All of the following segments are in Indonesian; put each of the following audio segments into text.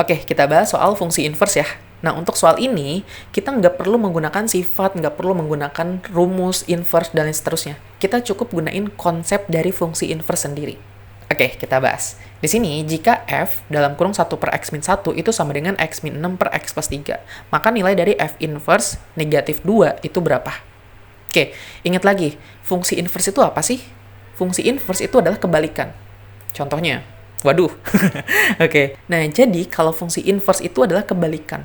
Oke, kita bahas soal fungsi inverse ya. Nah, untuk soal ini, kita nggak perlu menggunakan sifat, nggak perlu menggunakan rumus, inverse, dan lain seterusnya. Kita cukup gunain konsep dari fungsi inverse sendiri. Oke, kita bahas. Di sini, jika f dalam kurung 1 per x min 1 itu sama dengan x min 6 per x plus 3, maka nilai dari f inverse negatif 2 itu berapa? Oke, ingat lagi, fungsi inverse itu apa sih? Fungsi inverse itu adalah kebalikan. Contohnya, waduh. Oke. Nah, jadi kalau fungsi inverse itu adalah kebalikan.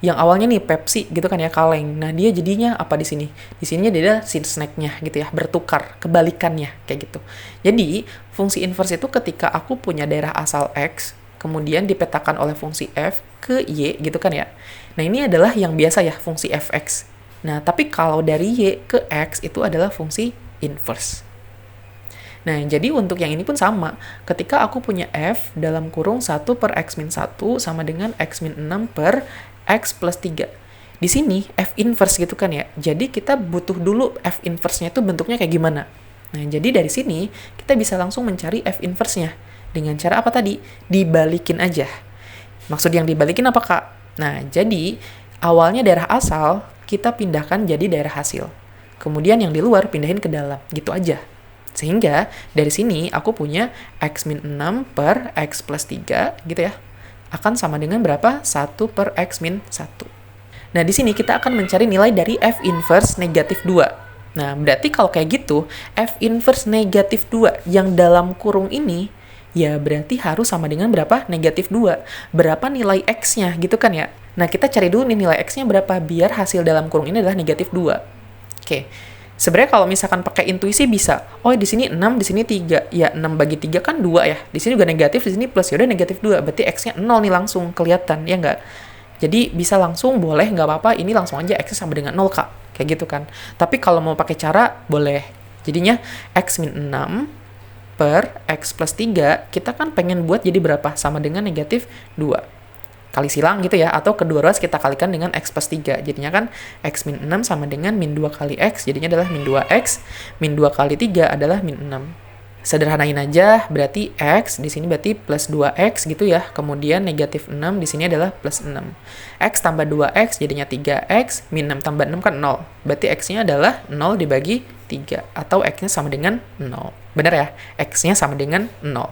Yang awalnya nih Pepsi gitu kan ya, kaleng. Nah, dia jadinya apa di sini? Di sininya dia ada sin snack-nya gitu ya, bertukar, kebalikannya kayak gitu. Jadi, fungsi inverse itu ketika aku punya daerah asal x, kemudian dipetakan oleh fungsi f ke y gitu kan ya. Nah, ini adalah yang biasa ya, fungsi fx. Nah, tapi kalau dari y ke x itu adalah fungsi inverse. Nah, jadi untuk yang ini pun sama. Ketika aku punya f dalam kurung 1 per x min 1 sama dengan x min 6 per x plus 3. Di sini f inverse gitu kan ya. Jadi kita butuh dulu f inverse-nya itu bentuknya kayak gimana. Nah, jadi dari sini kita bisa langsung mencari f inverse-nya. Dengan cara apa tadi? Dibalikin aja. Maksud yang dibalikin apa, Kak? Nah, jadi awalnya daerah asal kita pindahkan jadi daerah hasil. Kemudian yang di luar pindahin ke dalam. Gitu aja. Sehingga dari sini aku punya x min 6 per x plus 3 gitu ya. Akan sama dengan berapa? 1 per x min 1. Nah, di sini kita akan mencari nilai dari f inverse negatif 2. Nah, berarti kalau kayak gitu, f inverse negatif 2 yang dalam kurung ini, ya berarti harus sama dengan berapa? Negatif 2. Berapa nilai x-nya gitu kan ya? Nah, kita cari dulu nih nilai x-nya berapa biar hasil dalam kurung ini adalah negatif 2. Oke. Sebenarnya kalau misalkan pakai intuisi bisa. Oh, di sini 6, di sini 3. Ya, 6 bagi 3 kan 2 ya. Di sini juga negatif, di sini plus. Ya udah negatif 2. Berarti x-nya 0 nih langsung kelihatan, ya nggak? Jadi bisa langsung, boleh, nggak apa-apa. Ini langsung aja x-nya sama dengan 0, Kak. Kayak gitu kan. Tapi kalau mau pakai cara, boleh. Jadinya x min 6 per x plus 3, kita kan pengen buat jadi berapa? Sama dengan negatif 2. Kali silang gitu ya, atau kedua ruas kita kalikan dengan x plus 3. Jadinya kan x min 6 sama dengan min 2 kali x, jadinya adalah min 2x, min 2 kali 3 adalah min 6. Sederhanain aja, berarti x di sini berarti plus 2x gitu ya. Kemudian negatif 6 di sini adalah plus 6. X tambah 2x jadinya 3x, min 6 tambah 6 kan 0. Berarti x-nya adalah 0 dibagi 3, atau x-nya sama dengan 0. Benar ya? X-nya sama dengan 0.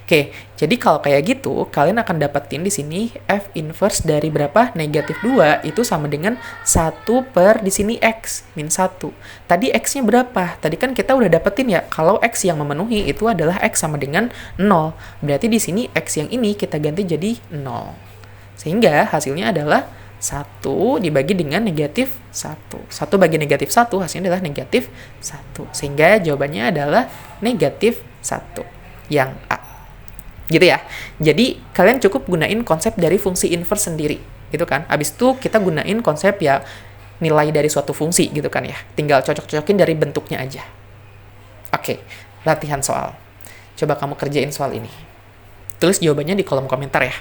Oke, jadi kalau kayak gitu, kalian akan dapetin di sini f inverse dari berapa? Negatif 2 itu sama dengan 1 per di sini x, min 1. Tadi x-nya berapa? Tadi kan kita udah dapetin ya, kalau x yang memenuhi itu adalah x sama dengan 0. Berarti di sini x yang ini kita ganti jadi 0. Sehingga hasilnya adalah 1 dibagi dengan negatif 1. 1 bagi negatif 1 hasilnya adalah negatif 1. Sehingga jawabannya adalah negatif 1. Yang A. Gitu ya. Jadi kalian cukup gunain konsep dari fungsi inverse sendiri. Gitu kan. Habis itu kita gunain konsep ya nilai dari suatu fungsi gitu kan ya. Tinggal cocok-cocokin dari bentuknya aja. Oke, latihan soal. Coba kamu kerjain soal ini. Tulis jawabannya di kolom komentar ya.